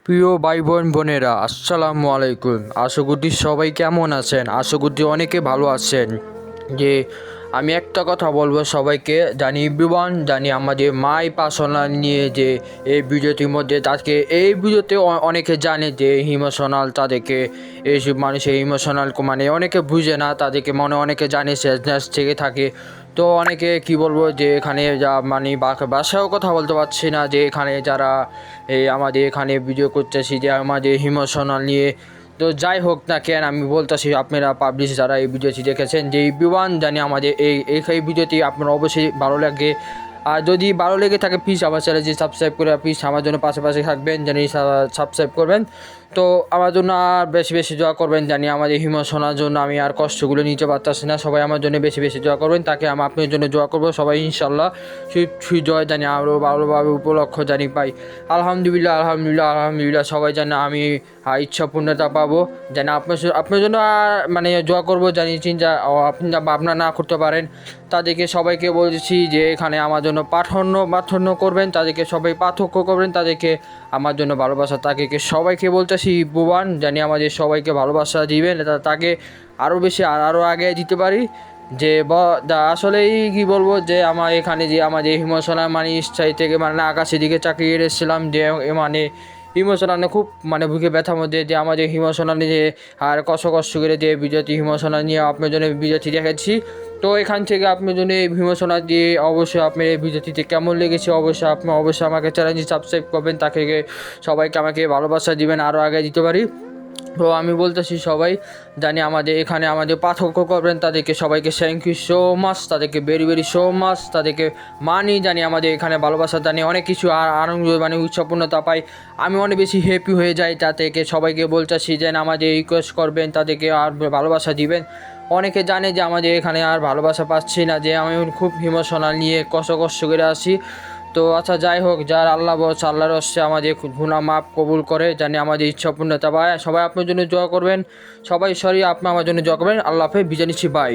প্রিয় ভাই বোনেরা, আসসালামু আলাইকুম। আশা করি সবাই কেমন আছেন, আশা করি অনেকে ভালো আছেন। যে আমি একটা কথা বলবো সবাইকে, জানি এভরিওয়ান, জানি আমাদের মাই পার্সোনাল নিয়ে যে এই ভিডিওটির মধ্যে তাকে এই ভিডিওতে অনেকে জানে যে ইমোশনাল, তাদেরকে এইসব মানুষের ইমোশনাল মানে অনেকে বুঝে না, তাদেরকে মনে অনেকে জানে স্যাডনেস থেকে থাকে। তো অনেকে কি বলবো যে এখানে যা মানে বাসায়ও কথা বলতে পারছি না, যে এখানে যারা এই আমাদের এখানে ভিডিও করতেছি যে আমাদের ইমোশনাল নিয়ে। তো যাই হোক না কেন, আমি বলতেছি আপনারা পাবলিশ যারা এই ভিডিওটি দেখেছেন যে এভরিওয়ান, জানি আমাদের এই ভিডিওটি আপনার অবশ্যই ভালো লাগে। আর যদি ভালো লেগে থাকে প্লিজ আমার চ্যানেলটি সাবস্ক্রাইব করে প্লিজ আমার জন্য পাশাপাশি থাকবেন, জানি সাবস্ক্রাইব করবেন। তো আমার জন্য আর বেশি বেশি দোয়া করবেন, জানি আমাদের শোনার জন্য আমি আর কষ্টগুলো নিতে পারতেছি না। সবাই আমার জন্য বেশি বেশি দোয়া করবেন, তাকে আমি আপনার জন্য দোয়া করবো। সবাই ইনশাল্লাহ সুজয় জানি আরও ভালোভাবে উপলক্ষ জানি পাই। আলহামদুলিল্লাহ আলহামদুলিল্লাহ আলহামদুলিল্লাহ। সবাই জানি আমি ইচ্ছা পূর্ণতা পাবো, যেন আপনার জন্য মানে দোয়া করবো, জানি চিন্তা আপনি আপনার না করতে পারেন। তাদেরকে সবাইকে বলছি যে এখানে আমার জন্য প্রার্থনা করবেন, তাদেরকে সবাই পার্থক্য করবেন, তাদেরকে আমার জন্য ভালোবাসা, তাকে সবাইকে বলতেছি ভুবান, জানি আমাদের সবাইকে ভালোবাসা দিবেন, তাকে আরও বেশি আরও আগে দিতে পারি। যে আসলেই কি বলবো, যে আমার এখানে যে আমাদের ইমোশনাল মানে ইচ্ছাই থেকে মানে আকাশের দিকে চাকিয়ে এসেছিলাম, যে মানে ইমোশনাল খুব মানে বুকে ব্যথার মধ্যে, যে আমাদের ইমোশনাল যে আর কষ্ট করে যে ভিডিওটি ইমোশনাল নিয়ে আপনার জন্য ভিডিওটি দেখেছি। তো এখান থেকে আপনার জন্য এই ইমোশনাল দিয়ে অবশ্যই আপনার এই ভিডিওটিতে কেমন লেগেছে অবশ্যই আমাকে চ্যানেলটি সাবস্ক্রাইব করবেন, তাকে সবাইকে আমাকে ভালোবাসা দিবেন, আরও আগে দিতে পারি। তো আমি বলতেছি সবাই জানি আমাদের এখানে আমাদের পার্থক্য করবেন, তাদেরকে সবাইকে থ্যাংক ইউ সো মাচ, তাদেরকে ভেরি সো মাচ, তাদেরকে মানি, জানি আমাদের এখানে ভালোবাসা জানি অনেক কিছু আর আনন্দ মানে উৎসবপূর্ণতা পাই। আমি অনেক বেশি হ্যাপি হয়ে যাই, তাদেরকে সবাইকে বলতেছি যেন আমাদের রিকোয়েস্ট করবেন, তাদেরকে আর ভালোবাসা দিবেন। অনেকে জানে যে আমাদের এখানে আর ভালোবাসা পাচ্ছি না, যে আমি খুব ইমোশনাল নিয়ে কষ্ট করে আসি। তো আচ্ছা যাই হোক, যার আল্লাহর হচ্ছে আমাদের গুনাহ মাপ কবুল করে, জানি আমাদের ইচ্ছা পূর্ণতা পায়। সবাই আপনার জন্য দোয়া করবেন, সবাই আপনি আমার জন্য দোয়া করবেন। আল্লাহ হাফেজ, বিদায় নিচ্ছি, বাই।